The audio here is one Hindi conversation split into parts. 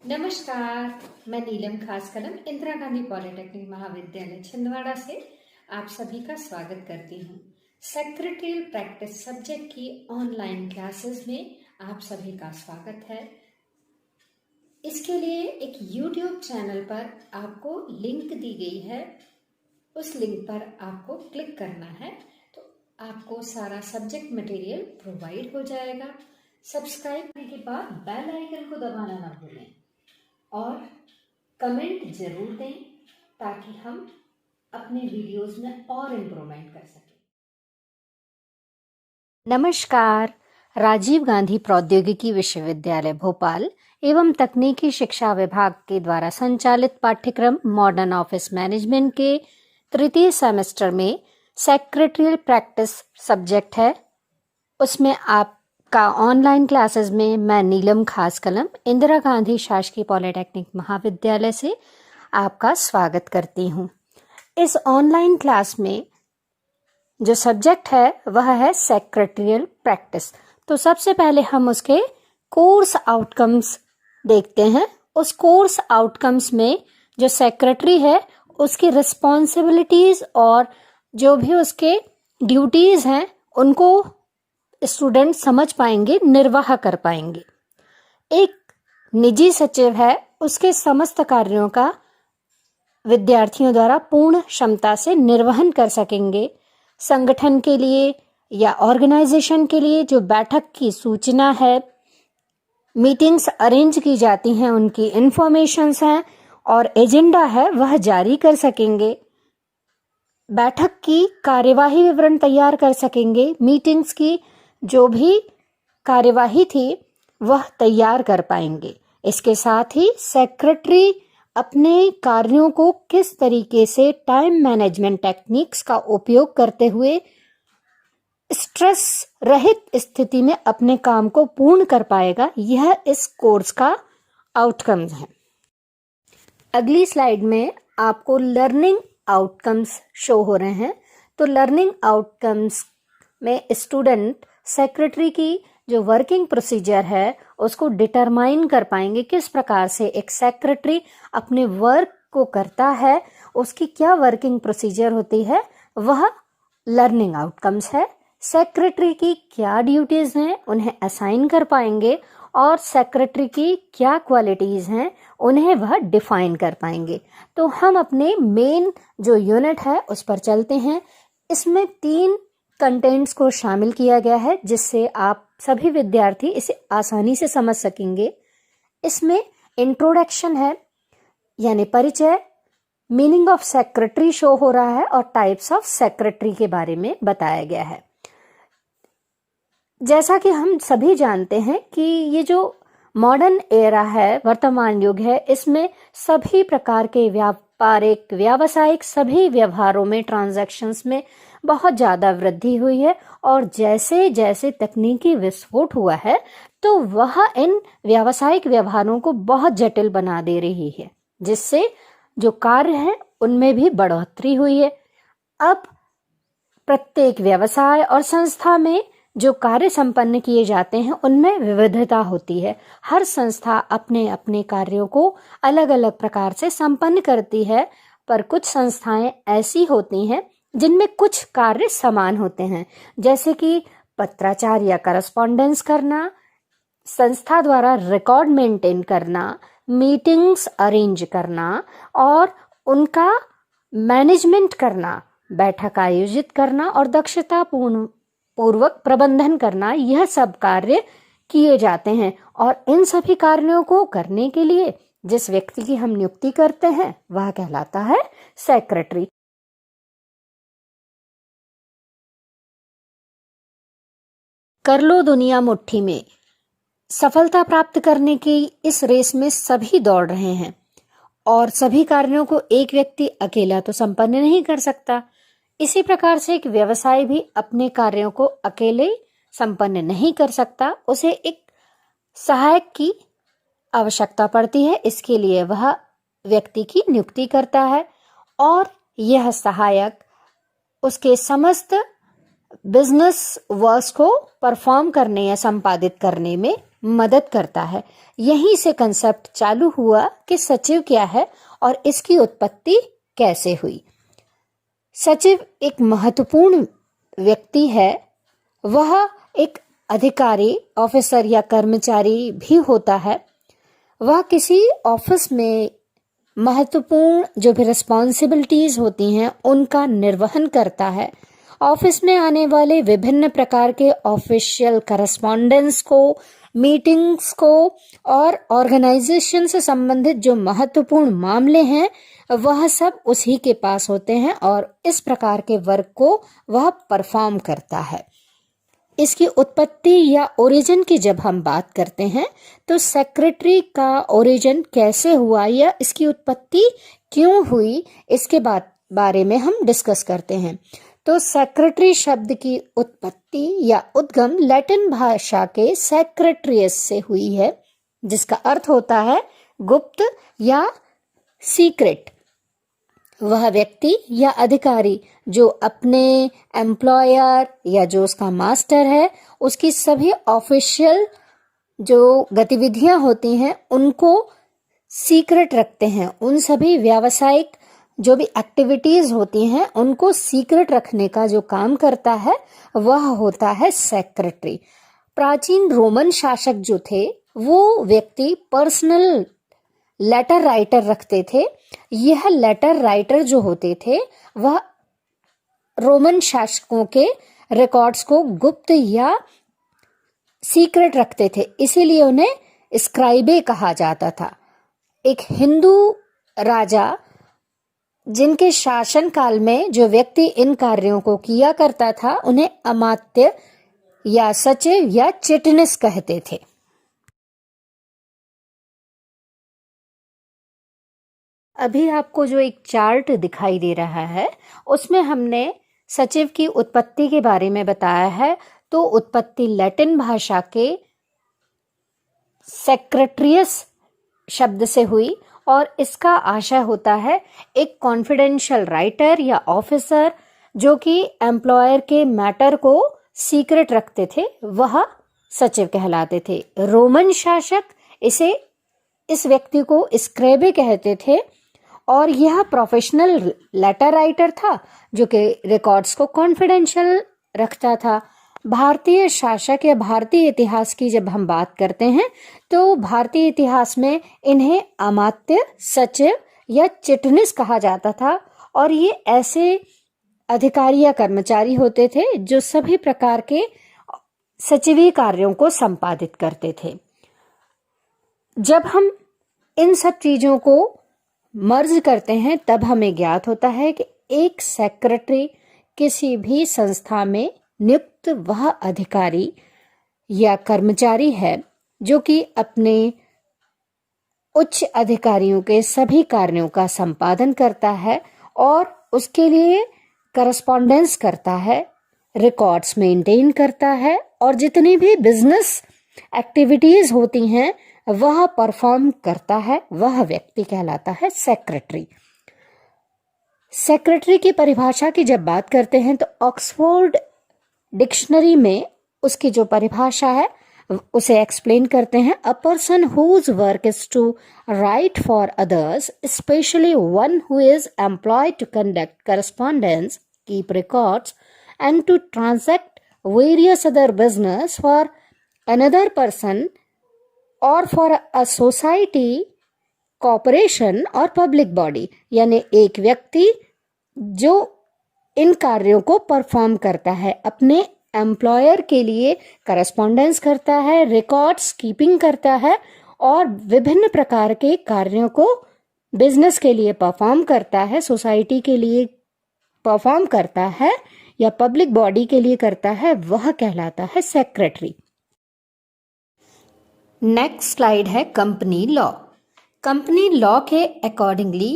नमस्कार। मैं नीलम खास कलम इंदिरा गांधी पॉलिटेक्निक महाविद्यालय छिंदवाड़ा से आप सभी का स्वागत करती हूँ। सेक्रेटरियल प्रैक्टिस सब्जेक्ट की ऑनलाइन क्लासेस में आप सभी का स्वागत है। इसके लिए एक YouTube चैनल पर आपको लिंक दी गई है। उस लिंक पर आपको क्लिक करना है तो आपको सारा सब्जेक्ट मटेरियल प्रोवाइड हो जाएगा। सब्सक्राइब करने के बाद बेल आइकन को दबाना ना भूलें और कमेंट जरूर दें ताकि हम अपने वीडियोस में और इम्प्रूवमेंट कर सकें। नमस्कार। राजीव गांधी प्रौद्योगिकी विश्वविद्यालय भोपाल एवं तकनीकी शिक्षा विभाग के द्वारा संचालित पाठ्यक्रम मॉडर्न ऑफिस मैनेजमेंट के तृतीय सेमेस्टर में सेक्रेटरियल प्रैक्टिस सब्जेक्ट है। उसमें आपका ऑनलाइन क्लासेस में मैं नीलम खास कलम इंदिरा गांधी शासकीय पॉलिटेक्निक महाविद्यालय से आपका स्वागत करती हूँ। इस ऑनलाइन क्लास में जो सब्जेक्ट है वह है सेक्रेटरियल प्रैक्टिस। तो सबसे पहले हम उसके कोर्स आउटकम्स देखते हैं। उस कोर्स आउटकम्स में जो सेक्रेटरी है उसकी रिस्पॉन्सिबिलिटीज और जो भी उसके ड्यूटीज हैं उनको स्टूडेंट समझ पाएंगे, निर्वाह कर पाएंगे। एक निजी सचिव है, उसके समस्त कार्यों का विद्यार्थियों द्वारा पूर्ण क्षमता से निर्वहन कर सकेंगे। संगठन के लिए या ऑर्गेनाइजेशन के लिए जो बैठक की सूचना है, मीटिंग्स अरेंज की जाती हैं, उनकी इंफॉर्मेशंस हैं और एजेंडा है वह जारी कर सकेंगे। बैठक की कार्यवाही विवरण तैयार कर सकेंगे। मीटिंग्स की जो भी कार्यवाही थी वह तैयार कर पाएंगे। इसके साथ ही सेक्रेटरी अपने कार्यों को किस तरीके से टाइम मैनेजमेंट टेक्निक्स का उपयोग करते हुए स्ट्रेस रहित स्थिति में अपने काम को पूर्ण कर पाएगा, यह इस कोर्स का आउटकम्स है। अगली स्लाइड में आपको लर्निंग आउटकम्स शो हो रहे हैं। तो लर्निंग आउटकम्स में स्टूडेंट सेक्रेटरी की जो वर्किंग प्रोसीजर है उसको डिटरमाइन कर पाएंगे, किस प्रकार से एक सेक्रेटरी अपने वर्क को करता है, उसकी क्या वर्किंग प्रोसीजर होती है, वह लर्निंग आउटकम्स है। सेक्रेटरी की क्या ड्यूटीज हैं उन्हें असाइन कर पाएंगे और सेक्रेटरी की क्या क्वालिटीज हैं उन्हें वह डिफाइन कर पाएंगे। तो हम अपने मेन जो यूनिट है उस पर चलते हैं। इसमें 3 कंटेंट्स को शामिल किया गया है जिससे आप सभी विद्यार्थी इसे आसानी से समझ सकेंगे। इसमें इंट्रोडक्शन है यानी परिचय, मीनिंग ऑफ सेक्रेटरी शो हो रहा है और टाइप्स ऑफ सेक्रेटरी के बारे में बताया गया है। जैसा कि हम सभी जानते हैं कि ये जो मॉडर्न एरा है, वर्तमान युग है, इसमें सभी प्रकार के व्यापारिक व्यावसायिक सभी व्यवहारों में, ट्रांजैक्शंस में बहुत ज्यादा वृद्धि हुई है और जैसे जैसे तकनीकी विस्फोट हुआ है तो वह इन व्यावसायिक व्यवहारों को बहुत जटिल बना दे रही है, जिससे जो कार्य है उनमें भी बढ़ोतरी हुई है। अब प्रत्येक व्यवसाय और संस्था में जो कार्य संपन्न किए जाते हैं उनमें विविधता होती है। हर संस्था अपने अपने कार्यों को अलग अलग प्रकार से संपन्न करती है, पर कुछ संस्थाएं ऐसी होती हैं जिनमें कुछ कार्य समान होते हैं, जैसे कि पत्राचार या करस्पॉन्डेंस करना, संस्था द्वारा रिकॉर्ड मेंटेन करना, मीटिंग्स अरेंज करना और उनका मैनेजमेंट करना, बैठक आयोजित करना और दक्षता पूर्वक प्रबंधन करना, यह सब कार्य किए जाते हैं। और इन सभी कार्यों को करने के लिए जिस व्यक्ति की हम नियुक्ति करते हैं वह कहलाता है सेक्रेटरी। कर लो दुनिया मुट्ठी में, सफलता प्राप्त करने की इस रेस में सभी दौड़ रहे हैं और सभी कार्यों को एक व्यक्ति अकेला तो संपन्न नहीं कर सकता। इसी प्रकार से एक व्यवसाय भी अपने कार्यों को अकेले संपन्न नहीं कर सकता, उसे एक सहायक की आवश्यकता पड़ती है। इसके लिए वह व्यक्ति की नियुक्ति करता है और यह सहायक उसके समस्त बिजनेस वर्क्स को परफॉर्म करने या संपादित करने में मदद करता है। यहीं से कंसेप्ट चालू हुआ कि सचिव क्या है और इसकी उत्पत्ति कैसे हुई। सचिव एक महत्वपूर्ण व्यक्ति है। वह एक अधिकारी, ऑफिसर या कर्मचारी भी होता है। वह किसी ऑफिस में महत्वपूर्ण जो भी रिस्पॉन्सिबिलिटीज होती हैं उनका निर्वहन करता है। ऑफिस में आने वाले विभिन्न प्रकार के ऑफिशियल करस्पॉन्डेंस को, मीटिंग्स को और ऑर्गेनाइजेशन से संबंधित जो महत्वपूर्ण मामले हैं वह सब उसी के पास होते हैं और इस प्रकार के वर्क को वह परफॉर्म करता है। इसकी उत्पत्ति या ओरिजिन की जब हम बात करते हैं तो सेक्रेटरी का ओरिजिन कैसे हुआ या इसकी उत्पत्ति क्यों हुई, इसके बारे में हम डिस्कस करते हैं। तो सेक्रेटरी शब्द की उत्पत्ति या उद्गम लैटिन भाषा के सेक्रेटरियस से हुई है, जिसका अर्थ होता है गुप्त या सीक्रेट। वह व्यक्ति या अधिकारी जो अपने एम्प्लॉयर या जो उसका मास्टर है उसकी सभी ऑफिशियल जो गतिविधियां होती हैं उनको सीक्रेट रखते हैं। उन सभी व्यावसायिक जो भी एक्टिविटीज होती हैं उनको सीक्रेट रखने का जो काम करता है वह होता है सेक्रेटरी। प्राचीन रोमन शासक जो थे वो व्यक्ति पर्सनल लेटर राइटर रखते थे। यह लेटर राइटर जो होते थे वह रोमन शासकों के रिकॉर्ड्स को गुप्त या सीक्रेट रखते थे, इसीलिए उन्हें स्क्राइबे कहा जाता था। एक हिंदू राजा जिनके शासन काल में जो व्यक्ति इन कार्यों को किया करता था उन्हें अमात्य या सचिव या चिटनिस कहते थे। अभी आपको जो एक चार्ट दिखाई दे रहा है उसमें हमने सचिव की उत्पत्ति के बारे में बताया है। तो उत्पत्ति लैटिन भाषा के सेक्रेटरियस शब्द से हुई और इसका आशय होता है एक कॉन्फिडेंशियल राइटर या ऑफिसर जो कि एम्प्लॉयर के मैटर को सीक्रेट रखते थे, वह सचिव कहलाते थे। रोमन शासक इस व्यक्ति को स्क्रेबे कहते थे और यह प्रोफेशनल लेटर राइटर था जो कि रिकॉर्ड्स को कॉन्फिडेंशियल रखता था। भारतीय शासक या भारतीय इतिहास की जब हम बात करते हैं तो भारतीय इतिहास में इन्हें अमात्य, सचिव या चिटनिस कहा जाता था और ये ऐसे अधिकारी या कर्मचारी होते थे जो सभी प्रकार के सचिवीय कार्यों को संपादित करते थे। जब हम इन सब चीजों को मर्ज करते हैं तब हमें ज्ञात होता है कि एक सेक्रेटरी किसी भी संस्था में नियुक्त वह अधिकारी या कर्मचारी है जो कि अपने उच्च अधिकारियों के सभी कार्यों का संपादन करता है और उसके लिए करस्पॉन्डेंस करता है, रिकॉर्ड्स मेंटेन करता है और जितनी भी बिजनेस एक्टिविटीज होती हैं वह परफॉर्म करता है। वह व्यक्ति कहलाता है सेक्रेटरी। सेक्रेटरी की परिभाषा की जब बात करते हैं तो ऑक्सफोर्ड डिक्शनरी में उसकी जो परिभाषा है उसे एक्सप्लेन करते हैं। A person whose work is to write for others, especially one who is employed to conduct correspondence, keep records and to transact various other business for another person or for a society, corporation or public body. यानी एक व्यक्ति जो इन कार्यों को परफॉर्म करता है, अपने एम्प्लॉयर के लिए करस्पॉन्डेंस करता है, रिकॉर्ड्स कीपिंग करता है और विभिन्न प्रकार के कार्यों को बिजनेस के लिए परफॉर्म करता है, सोसाइटी के लिए परफॉर्म करता है या पब्लिक बॉडी के लिए करता है, वह कहलाता है सेक्रेटरी। नेक्स्ट स्लाइड है कंपनी लॉ। कंपनी लॉ के अकॉर्डिंगली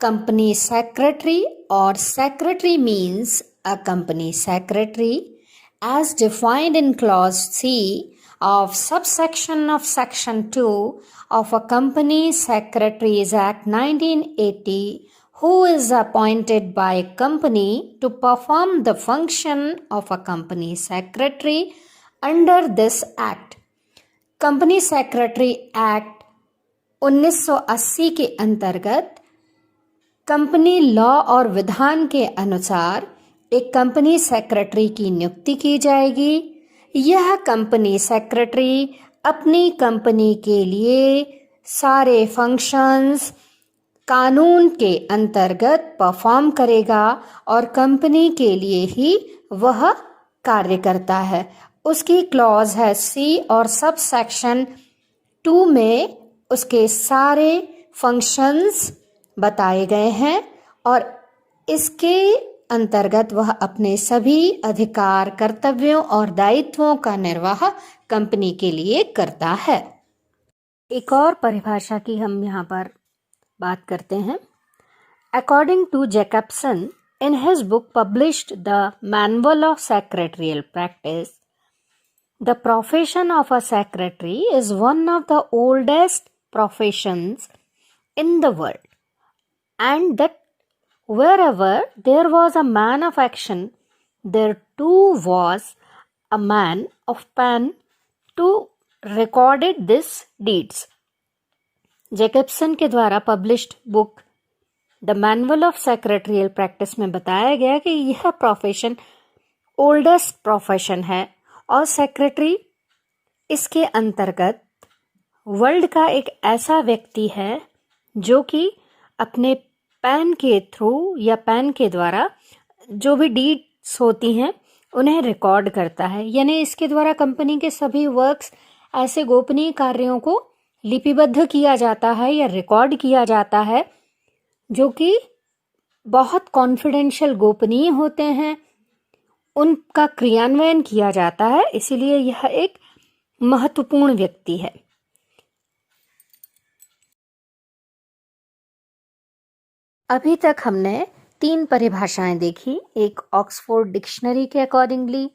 कंपनी सेक्रेटरी और secretary means a company secretary as defined in clause C of subsection of section 2 of a Company Secretaries Act 1980, who is appointed by a company to perform the function of a company secretary under this act. Company secretary act 1980 के अंतर्गत कंपनी लॉ और विधान के अनुसार एक कंपनी सेक्रेटरी की नियुक्ति की जाएगी। यह कंपनी सेक्रेटरी अपनी कंपनी के लिए सारे फंक्शंस कानून के अंतर्गत परफॉर्म करेगा और कंपनी के लिए ही वह कार्य करता है। उसकी क्लॉज है सी और सब सेक्शन 2 में उसके सारे फंक्शंस बताए गए हैं और इसके अंतर्गत वह अपने सभी अधिकार, कर्तव्यों और दायित्वों का निर्वाह कंपनी के लिए करता है। एक और परिभाषा की हम यहाँ पर बात करते हैं। According to Jacobson, in his book published The Manual of Secretarial Practice, the profession of a secretary is one of the oldest professions in the world, and that wherever there was a man of action, there too was a man of pen to recorded these deeds. Jacobson के द्वारा published book the manual of secretarial practice में बताया गया कि यह प्रोफेशन ओल्डेस्ट प्रोफेशन है और सेक्रेटरी इसके अंतर्गत वर्ल्ड का एक ऐसा व्यक्ति है जो कि अपने पेन के थ्रू या पेन के द्वारा जो भी डीड्स होती हैं उन्हें रिकॉर्ड करता है। यानी इसके द्वारा कंपनी के सभी वर्क्स, ऐसे गोपनीय कार्यों को लिपिबद्ध किया जाता है या रिकॉर्ड किया जाता है जो कि बहुत कॉन्फिडेंशियल गोपनीय होते हैं, उनका क्रियान्वयन किया जाता है। इसीलिए यह एक महत्वपूर्ण व्यक्ति है। अभी तक हमने 3 परिभाषाएं देखी, एक ऑक्सफोर्ड डिक्शनरी के अकॉर्डिंगली,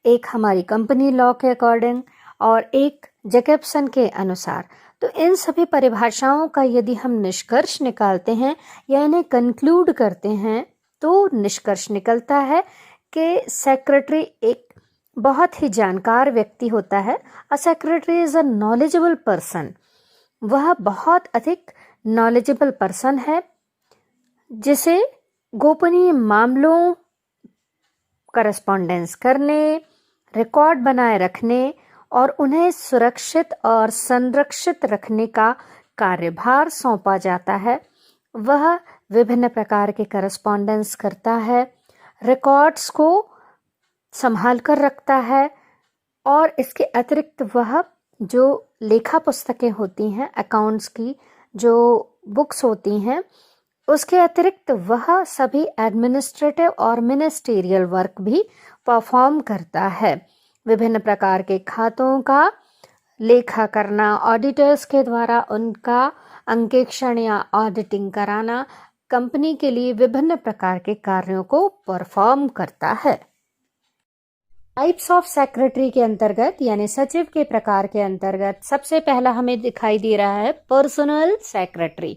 एक हमारी कंपनी लॉ के अकॉर्डिंग और एक जैकबसन के अनुसार। तो इन सभी परिभाषाओं का यदि हम निष्कर्ष निकालते हैं या इन्हें कंक्लूड करते हैं तो निष्कर्ष निकलता है कि सेक्रेटरी एक बहुत ही जानकार व्यक्ति होता है। अ secretary is a knowledgeable person. वह बहुत अधिक नॉलेजेबल पर्सन है जिसे गोपनीय मामलों, करस्पॉन्डेंस करने, रिकॉर्ड बनाए रखने और उन्हें सुरक्षित और संरक्षित रखने का कार्यभार सौंपा जाता है। वह विभिन्न प्रकार के करस्पॉन्डेंस करता है, रिकॉर्ड्स को संभाल कर रखता है और इसके अतिरिक्त वह जो लेखा पुस्तकें होती हैं, अकाउंट्स की जो बुक्स होती हैं, उसके अतिरिक्त वह सभी एडमिनिस्ट्रेटिव और मिनिस्टेरियल वर्क भी परफॉर्म करता है। विभिन्न प्रकार के खातों का लेखा करना, ऑडिटर्स के द्वारा उनका अंकेक्षण या ऑडिटिंग कराना, कंपनी के लिए विभिन्न प्रकार के कार्यों को परफॉर्म करता है। टाइप्स ऑफ सेक्रेटरी के अंतर्गत यानी सचिव के प्रकार के अंतर्गत सबसे पहला हमें दिखाई दे रहा है पर्सनल सेक्रेटरी।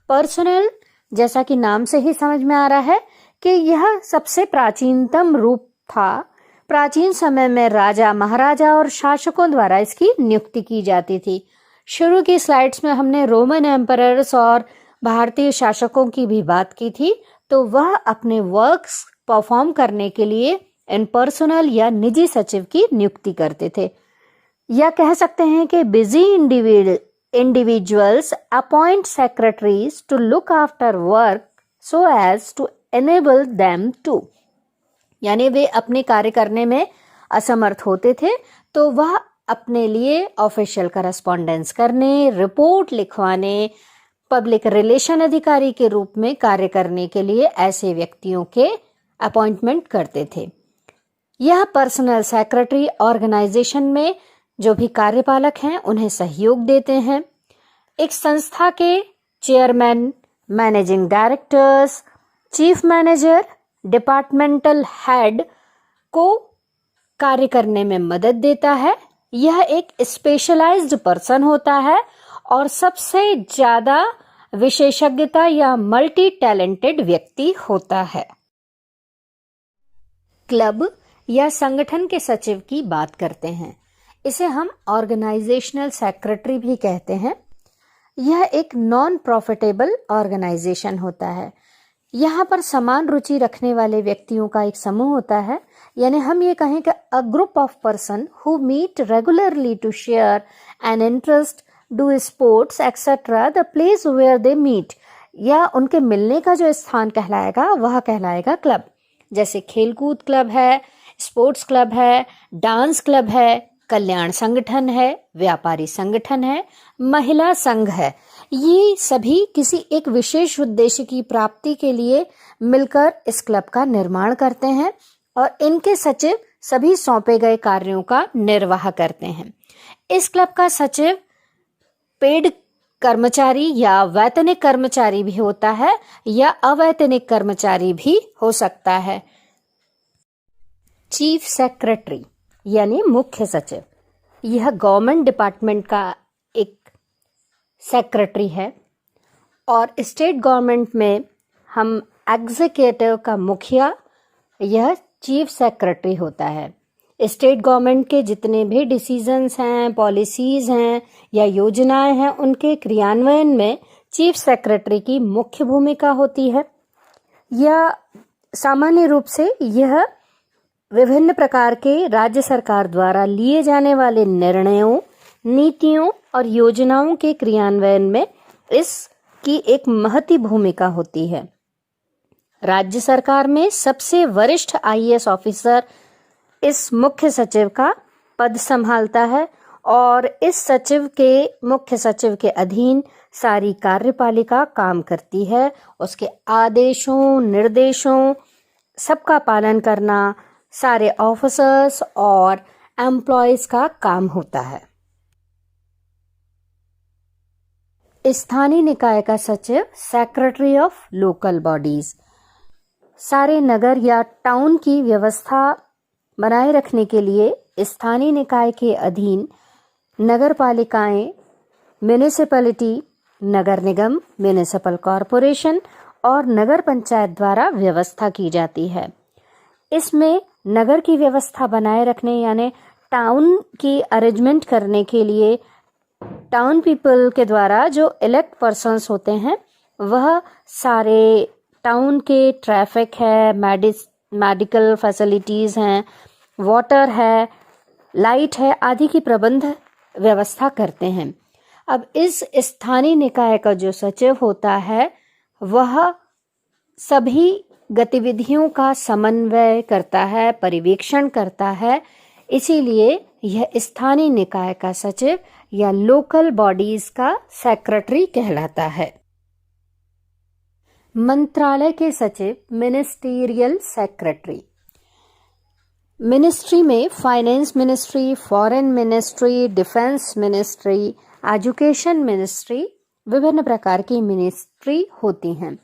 पर्सनल, जैसा कि नाम से ही समझ में आ रहा है कि यह सबसे प्राचीनतम रूप था। प्राचीन समय में राजा, महाराजा और शासकों द्वारा इसकी नियुक्ति की जाती थी। शुरू की स्लाइड्स में हमने रोमन एम्परर्स और भारतीय शासकों की भी बात की थी। तो वह अपने वर्क्स परफॉर्म करने के लिए इन पर्सनल या निजी सचिव की नियुक्ति करते थे। या कह सकते हैं कि busy individuals appoint secretaries to look after work so as to enable them to, यानी वे अपने कार्य करने में असमर्थ होते थे तो वह अपने लिए ऑफिशियल करस्पॉन्डेंस करने, रिपोर्ट लिखवाने, पब्लिक रिलेशन अधिकारी के रूप में कार्य करने के लिए ऐसे व्यक्तियों के अपॉइंटमेंट करते थे। यह पर्सनल सेक्रेटरी ऑर्गेनाइजेशन में जो भी कार्यपालक हैं उन्हें सहयोग देते हैं। एक संस्था के chairman, managing directors, chief manager, departmental head को कार्य करने में मदद देता है। यह एक स्पेशलाइज्ड पर्सन होता है और सबसे ज्यादा विशेषज्ञता या मल्टी टैलेंटेड व्यक्ति होता है। क्लब या संगठन के सचिव की बात करते हैं। इसे हम ऑर्गेनाइजेशनल सेक्रेटरी भी कहते हैं। यह एक नॉन प्रॉफिटेबल ऑर्गेनाइजेशन होता है। यहाँ पर समान रुचि रखने वाले व्यक्तियों का एक समूह होता है, यानी हम ये कहें कि a group of person who meet regularly to share an interest, do sports etcetera the place where they meet, या उनके मिलने का जो स्थान कहलाएगा वह कहलाएगा क्लब। जैसे खेलकूद क्लब है, स्पोर्ट्स क्लब है, डांस क्लब है, कल्याण संगठन है, व्यापारी संगठन है, महिला संघ है। ये सभी किसी एक विशेष उद्देश्य की प्राप्ति के लिए मिलकर इस क्लब का निर्माण करते हैं और इनके सचिव सभी सौंपे गए कार्यों का निर्वाह करते हैं। इस क्लब का सचिव पेड कर्मचारी या वैतनिक कर्मचारी भी होता है या अवैतनिक कर्मचारी भी हो सकता है। चीफ सेक्रेटरी यानी मुख्य सचिव, यह गवर्नमेंट डिपार्टमेंट का एक सेक्रेटरी है और स्टेट गवर्नमेंट में हम एग्जीक्यूटिव का मुखिया यह चीफ सेक्रेटरी होता है। स्टेट गवर्नमेंट के जितने भी डिसीजंस हैं, पॉलिसीज हैं या योजनाएं हैं, उनके क्रियान्वयन में चीफ सेक्रेटरी की मुख्य भूमिका होती है। यह सामान्य रूप से यह विभिन्न प्रकार के राज्य सरकार द्वारा लिए जाने वाले निर्णयों, नीतियों और योजनाओं के क्रियान्वयन में इसकी एक महती भूमिका होती है। राज्य सरकार में सबसे वरिष्ठ आईएएस ऑफिसर इस मुख्य सचिव का पद संभालता है और इस मुख्य सचिव के अधीन सारी कार्यपालिका काम करती है। उसके आदेशों, निर्देशों सबका पालन करना सारे ऑफिसर्स और एम्प्लॉयज का काम होता है। स्थानीय निकाय का सचिव सेक्रेटरी ऑफ लोकल बॉडीज, सारे नगर या टाउन की व्यवस्था बनाए रखने के लिए स्थानीय निकाय के अधीन नगर पालिकाएं, म्युनिसिपैलिटी, नगर निगम, म्युनिसिपल कॉरपोरेशन और नगर पंचायत द्वारा व्यवस्था की जाती है। इसमें नगर की व्यवस्था बनाए रखने यानी टाउन की अरेंजमेंट करने के लिए टाउन पीपल के द्वारा जो इलेक्ट पर्सन्स होते हैं वह सारे टाउन के ट्रैफिक है, मेडिकल फैसिलिटीज हैं, वाटर है, लाइट है आदि की प्रबंध व्यवस्था करते हैं। अब इस स्थानीय निकाय का जो सचिव होता है वह सभी गतिविधियों का समन्वय करता है, पर्यवेक्षण करता है। इसीलिए यह स्थानीय निकाय का सचिव या लोकल बॉडीज का सेक्रेटरी कहलाता है। मंत्रालय के सचिव मिनिस्टीरियल सेक्रेटरी, मिनिस्ट्री में finance ministry, foreign ministry, defence ministry, education ministry, विभिन्न प्रकार की मिनिस्ट्री होती हैं।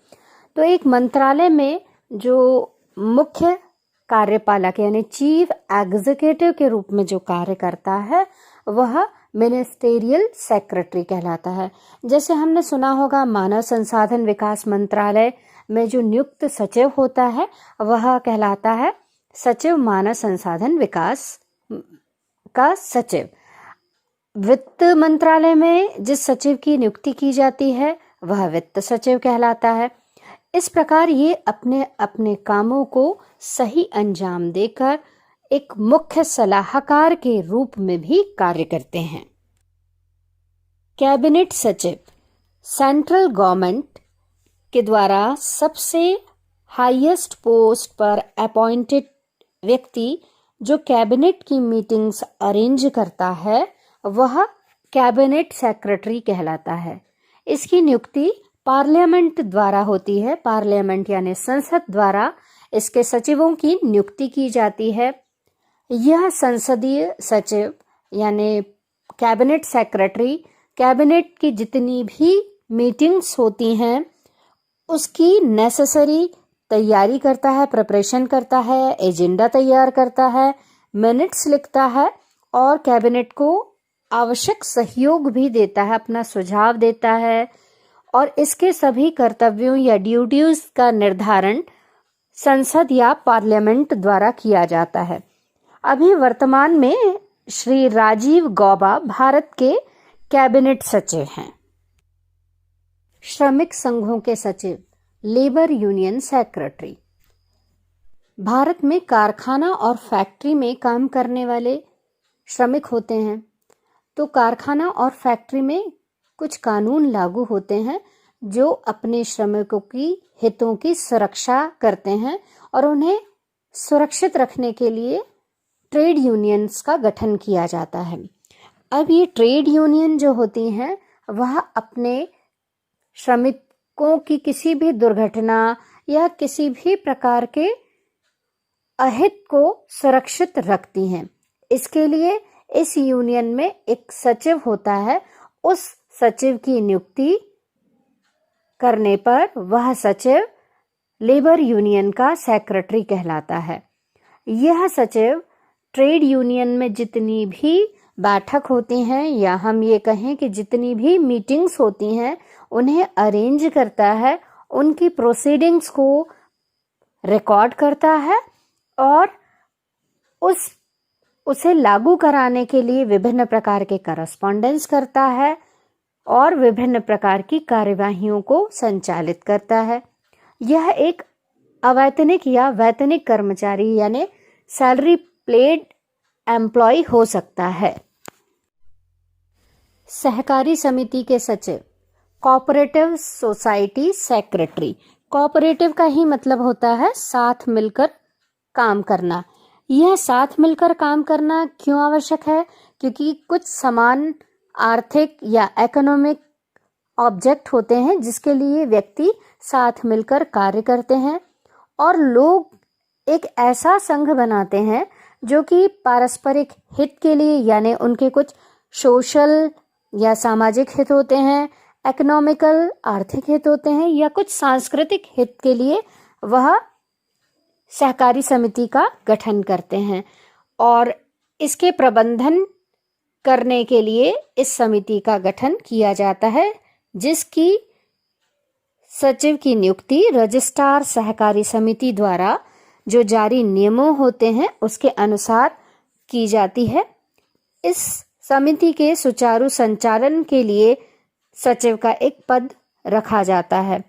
तो एक मंत्रालय में जो मुख्य कार्यपालक यानी चीफ एग्जीक्यूटिव के रूप में जो कार्य करता है वह मिनिस्टेरियल सेक्रेटरी कहलाता है। जैसे हमने सुना होगा मानव संसाधन विकास मंत्रालय में जो नियुक्त सचिव होता है वह कहलाता है सचिव मानव संसाधन विकास का सचिव। वित्त मंत्रालय में जिस सचिव की नियुक्ति की जाती है वह वित्त सचिव कहलाता है। इस प्रकार ये अपने अपने कामों को सही अंजाम देकर एक मुख्य सलाहकार के रूप में भी कार्य करते हैं। कैबिनेट सचिव सेंट्रल गवर्नमेंट के द्वारा सबसे हाईएस्ट पोस्ट पर अपॉइंटेड व्यक्ति जो कैबिनेट की मीटिंग्स अरेंज करता है वह कैबिनेट सेक्रेटरी कहलाता है। इसकी नियुक्ति पार्लियामेंट द्वारा होती है। पार्लियामेंट यानी संसद द्वारा इसके सचिवों की नियुक्ति की जाती है। यह संसदीय सचिव यानी कैबिनेट सेक्रेटरी कैबिनेट की जितनी भी मीटिंग्स होती हैं उसकी नेसेसरी तैयारी करता है, प्रिपरेशन करता है, एजेंडा तैयार करता है, मिनट्स लिखता है और कैबिनेट को आवश्यक सहयोग भी देता है, अपना सुझाव देता है और इसके सभी कर्तव्यों या ड्यूटीज का निर्धारण संसद या पार्लियामेंट द्वारा किया जाता है। अभी वर्तमान में श्री राजीव गौबा भारत के कैबिनेट सचिव हैं। श्रमिक संघों के सचिव, लेबर यूनियन सेक्रेटरी। भारत में कारखाना और फैक्ट्री में काम करने वाले श्रमिक होते हैं, तो कारखाना और फैक्ट्री में कुछ कानून लागू होते हैं जो अपने श्रमिकों की हितों की सुरक्षा करते हैं और उन्हें सुरक्षित रखने के लिए ट्रेड यूनियंस का गठन किया जाता है। अब ये ट्रेड यूनियन जो होती हैं वह अपने श्रमिकों की किसी भी दुर्घटना या किसी भी प्रकार के अहित को सुरक्षित रखती हैं। इसके लिए इस यूनियन में एक सचिव होता है। उस सचिव की नियुक्ति करने पर वह सचिव लेबर यूनियन का सेक्रेटरी कहलाता है। यह सचिव ट्रेड यूनियन में जितनी भी बैठक होती हैं या हम ये कहें कि जितनी भी मीटिंग्स होती हैं उन्हें अरेंज करता है, उनकी प्रोसीडिंग्स को रिकॉर्ड करता है और उसे लागू कराने के लिए विभिन्न प्रकार के करस्पॉन्डेंस करता है और विभिन्न प्रकार की कार्यवाहियों को संचालित करता है। यह एक अवैतनिक या वैतनिक कर्मचारी यानी सैलरी पेड एम्प्लॉय हो सकता है। सहकारी समिति के सचिव, कोऑपरेटिव सोसाइटी सेक्रेटरी। कोऑपरेटिव का ही मतलब होता है साथ मिलकर काम करना। यह साथ मिलकर काम करना क्यों आवश्यक है? क्योंकि कुछ समान आर्थिक या इकोनॉमिक ऑब्जेक्ट होते हैं जिसके लिए व्यक्ति साथ मिलकर कार्य करते हैं और लोग एक ऐसा संघ बनाते हैं जो कि पारस्परिक हित के लिए यानी उनके कुछ सोशल या सामाजिक हित होते हैं, इकोनॉमिकल आर्थिक हित होते हैं या कुछ सांस्कृतिक हित के लिए वह सहकारी समिति का गठन करते हैं और इसके प्रबंधन करने के लिए इस समिति का गठन किया जाता है जिसकी सचिव की नियुक्ति रजिस्ट्रार सहकारी समिति द्वारा जो जारी नियमों होते हैं उसके अनुसार की जाती है। इस समिति के सुचारू संचालन के लिए सचिव का एक पद रखा जाता है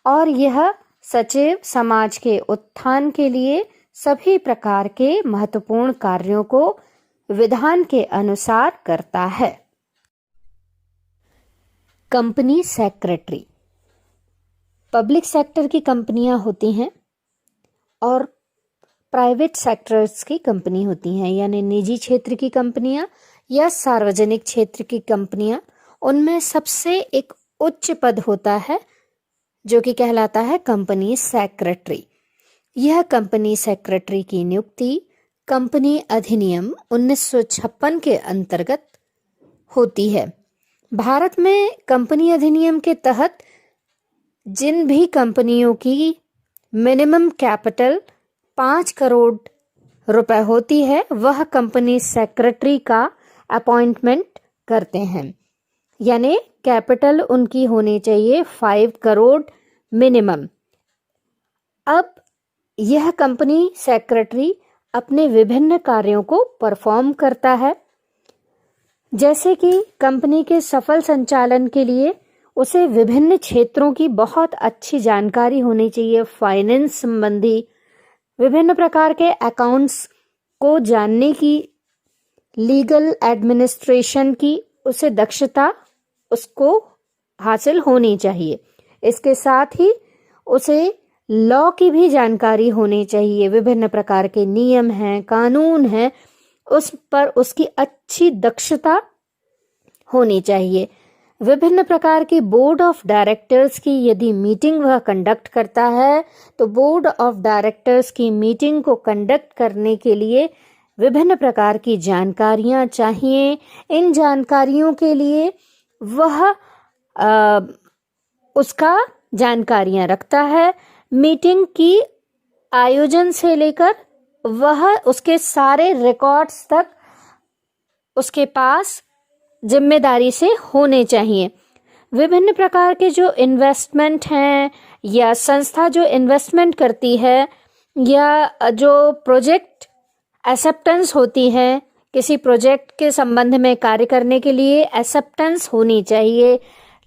और यह सचिव समाज के उत्थान के लिए सभी प्रकार के महत्वपूर्ण कार्यों को विधान के अनुसार करता है। Company secretary. पब्लिक सेक्टर की कंपनियां होती हैं और प्राइवेट सेक्टर्स की कंपनी होती हैं यानी निजी क्षेत्र की कंपनियां या सार्वजनिक क्षेत्र की कंपनियां। उनमें सबसे एक उच्च पद होता है जो कि कहलाता है कंपनी सेक्रेटरी। यह कंपनी सेक्रेटरी की नियुक्ति कंपनी अधिनियम 1956 के अंतर्गत होती है। भारत में कंपनी अधिनियम के तहत जिन भी कंपनियों की मिनिमम कैपिटल 5 करोड़ रुपए होती है वह कंपनी सेक्रेटरी का अपॉइंटमेंट करते हैं यानी कैपिटल उनकी होनी चाहिए 5 करोड़ मिनिमम। अब यह कंपनी सेक्रेटरी अपने विभिन्न कार्यों को परफॉर्म करता है, जैसे कि कंपनी के सफल संचालन के लिए उसे विभिन्न क्षेत्रों की बहुत अच्छी जानकारी होनी चाहिए। फाइनेंस संबंधी विभिन्न प्रकार के अकाउंट्स को जानने की, लीगल एडमिनिस्ट्रेशन की उसे दक्षता उसको हासिल होनी चाहिए। इसके साथ ही उसे लॉ की भी जानकारी होनी चाहिए। विभिन्न प्रकार के नियम हैं, कानून हैं, उस पर उसकी अच्छी दक्षता होनी चाहिए। विभिन्न प्रकार के बोर्ड ऑफ डायरेक्टर्स की यदि मीटिंग वह कंडक्ट करता है तो बोर्ड ऑफ डायरेक्टर्स की मीटिंग को कंडक्ट करने के लिए विभिन्न प्रकार की जानकारियां चाहिए। इन जानकारियों के लिए वह उसका जानकारियां रखता है। मीटिंग की आयोजन से लेकर वह उसके सारे रिकॉर्ड्स तक उसके पास जिम्मेदारी से होने चाहिए। विभिन्न प्रकार के जो इन्वेस्टमेंट हैं या संस्था जो इन्वेस्टमेंट करती है या जो प्रोजेक्ट एक्सेप्टेंस होती है किसी प्रोजेक्ट के संबंध में कार्य करने के लिए एक्सेप्टेंस होनी चाहिए,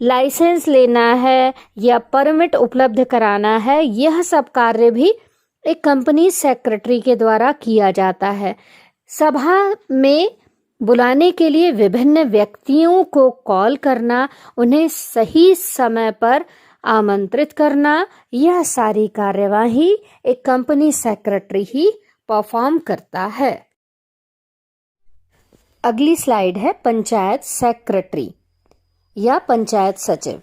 लाइसेंस लेना है या परमिट उपलब्ध कराना है, यह सब कार्य भी एक कंपनी सेक्रेटरी के द्वारा किया जाता है। सभा में बुलाने के लिए विभिन्न व्यक्तियों को कॉल करना, उन्हें सही समय पर आमंत्रित करना, यह सारी कार्यवाही एक कंपनी सेक्रेटरी ही परफॉर्म करता है। अगली स्लाइड है पंचायत सेक्रेटरी या पंचायत सचिव।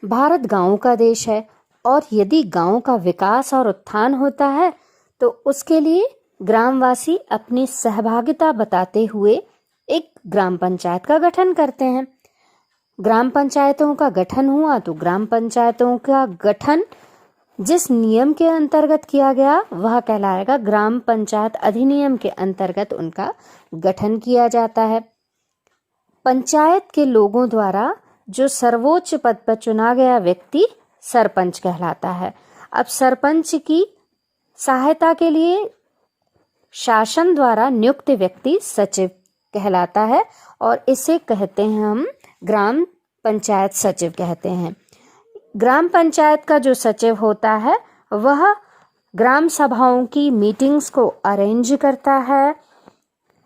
भारत गांवों का देश है और यदि गांव का विकास और उत्थान होता है तो उसके लिए ग्रामवासी अपनी सहभागिता बताते हुए एक ग्राम पंचायत का गठन करते हैं। ग्राम पंचायतों का गठन हुआ तो ग्राम पंचायतों का गठन जिस नियम के अंतर्गत किया गया वह कहलाएगा ग्राम पंचायत अधिनियम के अंतर्गत उनका गठन किया जाता है। पंचायत के लोगों द्वारा जो सर्वोच्च पद पर चुना गया व्यक्ति सरपंच कहलाता है। अब सरपंच की सहायता के लिए शासन द्वारा नियुक्त व्यक्ति सचिव कहलाता है और इसे कहते हैं हम ग्राम पंचायत सचिव कहते हैं। ग्राम पंचायत का जो सचिव होता है वह ग्राम सभाओं की मीटिंग्स को अरेंज करता है,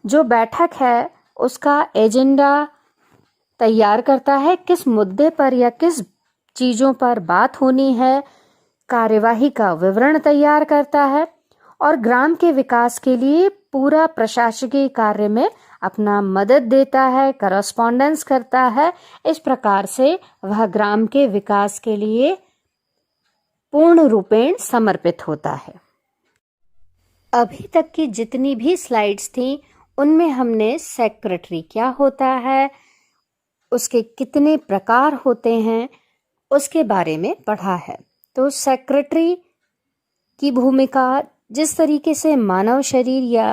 जो बैठक है उसका एजेंडा तैयार करता है, किस मुद्दे पर या किस चीज़ों पर बात होनी है, कार्यवाही का विवरण तैयार करता है और ग्राम के विकास के लिए पूरा प्रशासकीय कार्य में अपना मदद देता है, करस्पॉन्डेंस करता है। इस प्रकार से वह ग्राम के विकास के लिए पूर्ण रूपेण समर्पित होता है। अभी तक की जितनी भी स्लाइड्स थी उनमें हमने सेक्रेटरी क्या होता है, उसके कितने प्रकार होते हैं, उसके बारे में पढ़ा है। तो सेक्रेटरी की भूमिका जिस तरीके से मानव शरीर या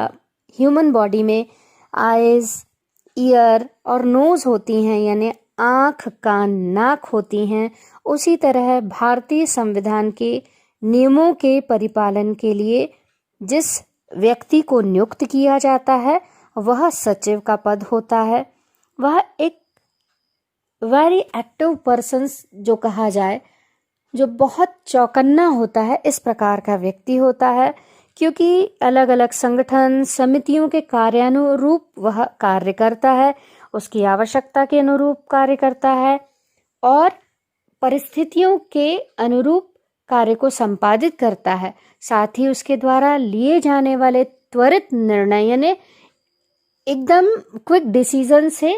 ह्यूमन बॉडी में आईज, ईयर और नोज होती हैं यानी आँख, कान, नाक होती हैं, उसी तरह भारतीय संविधान के नियमों के परिपालन के लिए जिस व्यक्ति को नियुक्त किया जाता है वह सचिव का पद होता है। वह एक वेरी एक्टिव पर्सन जो कहा जाए, जो बहुत चौकन्ना होता है, इस प्रकार का व्यक्ति होता है, क्योंकि अलग अलग संगठन समितियों के कार्यानुरूप वह कार्य करता है, उसकी आवश्यकता के अनुरूप कार्य करता है और परिस्थितियों के अनुरूप कार्य को संपादित करता है। साथ ही उसके द्वारा लिए जाने वाले त्वरित निर्णय यानी एकदम क्विक डिसीजन से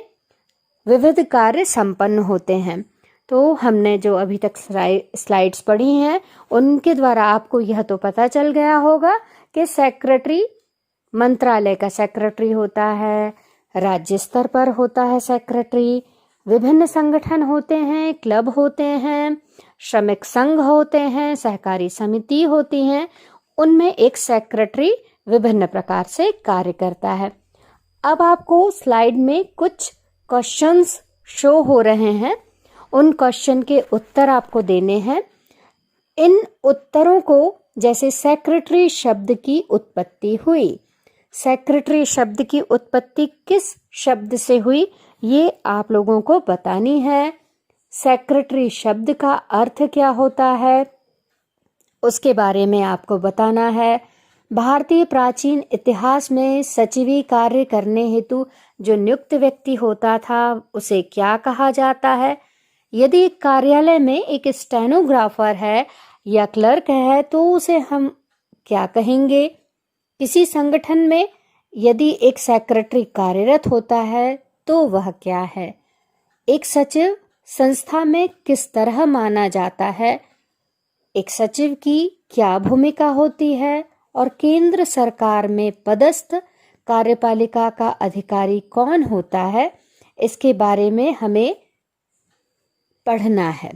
विविध कार्य संपन्न होते हैं। तो हमने जो अभी तक स्लाइड्स पढ़ी हैं उनके द्वारा आपको यह तो पता चल गया होगा कि सेक्रेटरी मंत्रालय का सेक्रेटरी होता है, राज्य स्तर पर होता है सेक्रेटरी, विभिन्न संगठन होते हैं, क्लब होते हैं, श्रमिक संघ होते हैं, सहकारी समिति होती हैं, उनमें एक सेक्रेटरी विभिन्न प्रकार से कार्य करता है। अब आपको स्लाइड में कुछ क्वेश्चंस शो हो रहे हैं, उन क्वेश्चन के उत्तर आपको देने हैं। इन उत्तरों को जैसे सेक्रेटरी शब्द की उत्पत्ति हुई, सेक्रेटरी शब्द की उत्पत्ति किस शब्द से हुई ये आप लोगों को बतानी है। सेक्रेटरी शब्द का अर्थ क्या होता है उसके बारे में आपको बताना है। भारतीय प्राचीन इतिहास में सचिवी कार्य करने हेतु जो नियुक्त व्यक्ति होता था उसे क्या कहा जाता है। यदि एक कार्यालय में एक स्टेनोग्राफर है या क्लर्क है तो उसे हम क्या कहेंगे। किसी संगठन में यदि एक सेक्रेटरी कार्यरत होता है तो वह क्या है। एक सचिव संस्था में किस तरह माना जाता है, एक सचिव की क्या भूमिका होती है और केंद्र सरकार में पदस्थ कार्यपालिका का अधिकारी कौन होता है, इसके बारे में हमें पढ़ना है।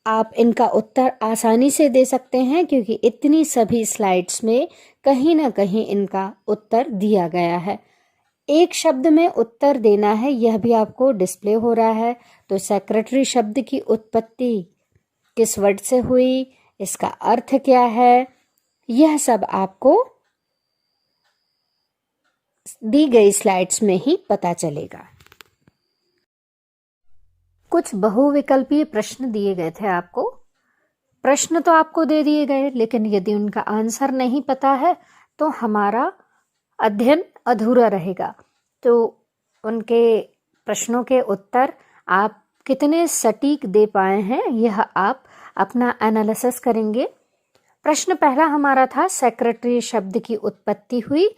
आप इनका उत्तर आसानी से दे सकते हैं क्योंकि इतनी सभी स्लाइड्स में कहीं ना कहीं इनका उत्तर दिया गया है। एक शब्द में उत्तर देना है, यह भी आपको डिस्प्ले हो रहा है। तो सेक्रेटरी शब्द की उत्पत्ति किस वर्ड से हुई, इसका अर्थ क्या है, यह सब आपको दी गई स्लाइड्स में ही पता चलेगा। कुछ बहुविकल्पीय प्रश्न दिए गए थे आपको। प्रश्न तो आपको दे दिए गए, लेकिन यदि उनका आंसर नहीं पता है तो हमारा अध्ययन अधूरा रहेगा। तो उनके प्रश्नों के उत्तर आप कितने सटीक दे पाए हैं, यह आप अपना एनालिसिस करेंगे। प्रश्न पहला हमारा था, सेक्रेटरी शब्द की उत्पत्ति हुई।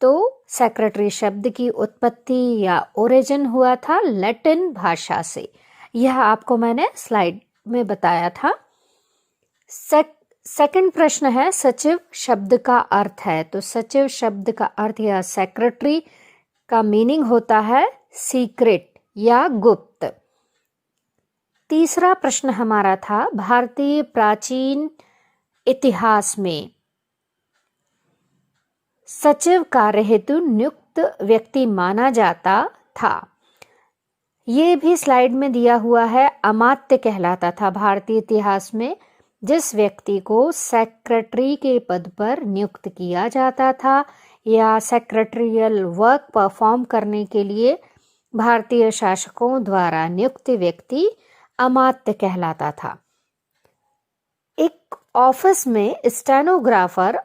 तो सेक्रेटरी शब्द की उत्पत्ति या ओरिजिन हुआ था लैटिन भाषा से। यह आपको मैंने स्लाइड में बताया था। सेकंड प्रश्न है, सचिव शब्द का अर्थ है। तो सचिव शब्द का अर्थ या सेक्रेटरी का मीनिंग होता है सीक्रेट या गुप्त। तीसरा प्रश्न हमारा था, भारतीय प्राचीन इतिहास में सचिव कार्य हेतु नियुक्त व्यक्ति माना जाता था। ये भी स्लाइड में दिया हुआ है। अमात्य कहलाता था भारतीय इतिहास में जिस व्यक्ति को सेक्रेटरी के पद पर नियुक्त किया जाता था या सेक्रेटरियल वर्क परफॉर्म करने के लिए भारतीय शासकों द्वारा नियुक्त व्यक्ति अमात्य कहलाता था। एक ऑफिस में स्टेनोग्राफर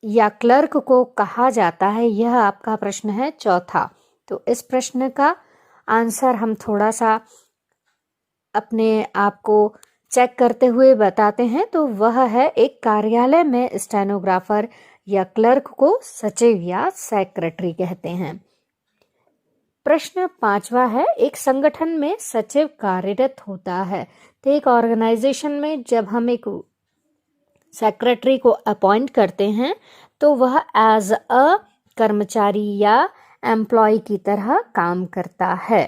या क्लर्क को कहा जाता है, यह आपका प्रश्न है चौथा। तो इस प्रश्न का आंसर हम थोड़ा सा अपने आप को चेक करते हुए बताते हैं। तो वह है, एक कार्यालय में स्टेनोग्राफर या क्लर्क को सचिव या सेक्रेटरी कहते हैं। प्रश्न पांचवा है, एक संगठन में सचिव कार्यरत होता है। तो एक ऑर्गेनाइजेशन में जब हम एक सेक्रेटरी को अपॉइंट करते हैं तो वह एज अ कर्मचारी या एम्प्लॉय की तरह काम करता है।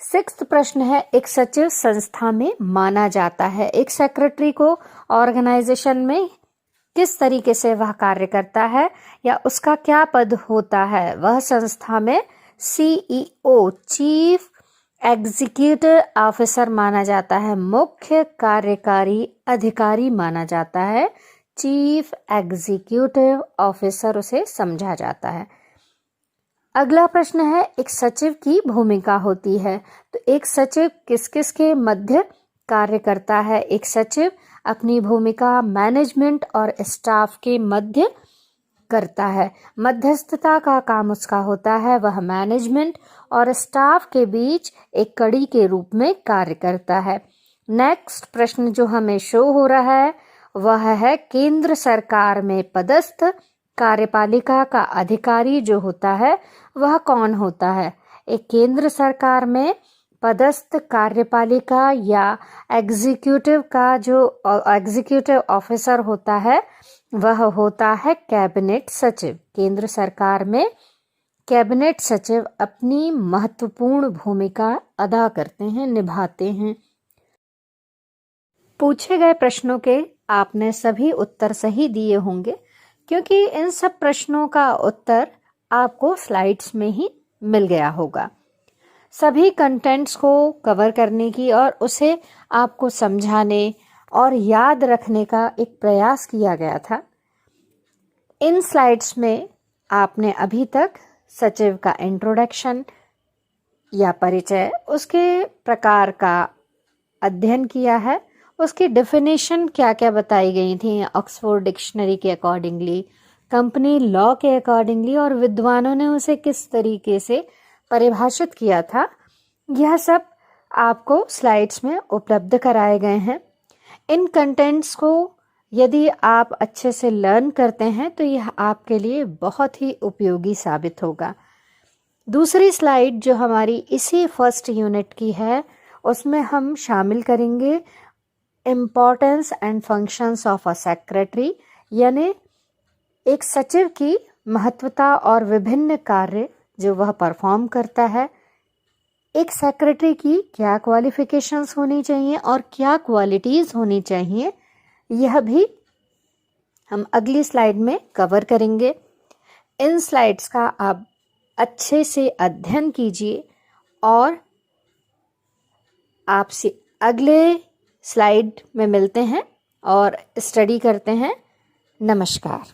सिक्स्थ प्रश्न है, एक सचिव संस्था में माना जाता है। एक सेक्रेटरी को ऑर्गेनाइजेशन में किस तरीके से वह कार्य करता है या उसका क्या पद होता है? वह संस्था में सीईओ चीफ एग्जीक्यूटिव ऑफिसर माना जाता है। मुख्य कार्यकारी अधिकारी माना जाता है। चीफ एग्जीक्यूटिव ऑफिसर उसे समझा जाता है। अगला प्रश्न है, एक सचिव की भूमिका होती है। तो एक सचिव किस किस के मध्य कार्य करता है? एक सचिव अपनी भूमिका मैनेजमेंट और स्टाफ के मध्य करता है। मध्यस्थता का काम उसका होता है। वह मैनेजमेंट और स्टाफ के बीच एक कड़ी के रूप में कार्य करता है। नेक्स्ट प्रश्न जो हमें शो हो रहा है वह है, केंद्र सरकार में पदस्थ कार्यपालिका का अधिकारी जो होता है वह कौन होता है? एक केंद्र सरकार में पदस्थ कार्यपालिका या एग्जीक्यूटिव का जो एग्जीक्यूटिव ऑफिसर होता है वह होता है कैबिनेट सचिव। केंद्र सरकार में कैबिनेट सचिव अपनी महत्वपूर्ण भूमिका अदा करते हैं, निभाते हैं। पूछे गए प्रश्नों के आपने सभी उत्तर सही दिए होंगे, क्योंकि इन सब प्रश्नों का उत्तर आपको स्लाइड्स में ही मिल गया होगा। सभी कंटेंट्स को कवर करने की और उसे आपको समझाने और याद रखने का एक प्रयास किया गया था। इन स्लाइड्स में आपने अभी तक सचिव का इंट्रोडक्शन या परिचय, उसके प्रकार का अध्ययन किया है, उसकी डेफिनेशन क्या क्या बताई गई थी ऑक्सफोर्ड डिक्शनरी के अकॉर्डिंगली, कंपनी लॉ के अकॉर्डिंगली, और विद्वानों ने उसे किस तरीके से परिभाषित किया था, यह सब आपको स्लाइड्स में उपलब्ध कराए गए हैं। इन कंटेंट्स को यदि आप अच्छे से लर्न करते हैं तो यह आपके लिए बहुत ही उपयोगी साबित होगा। दूसरी स्लाइड जो हमारी इसी फर्स्ट यूनिट की है उसमें हम शामिल करेंगे importance and functions of a secretary, यानी एक सचिव की महत्वता और विभिन्न कार्य जो वह परफॉर्म करता है। एक सेक्रेटरी की क्या क्वालिफिकेशंस होनी चाहिए और क्या क्वालिटीज होनी चाहिए, यह भी हम अगली स्लाइड में कवर करेंगे। इन स्लाइड्स का आप अच्छे से अध्ययन कीजिए और आपसे अगले स्लाइड में मिलते हैं और स्टडी करते हैं। नमस्कार।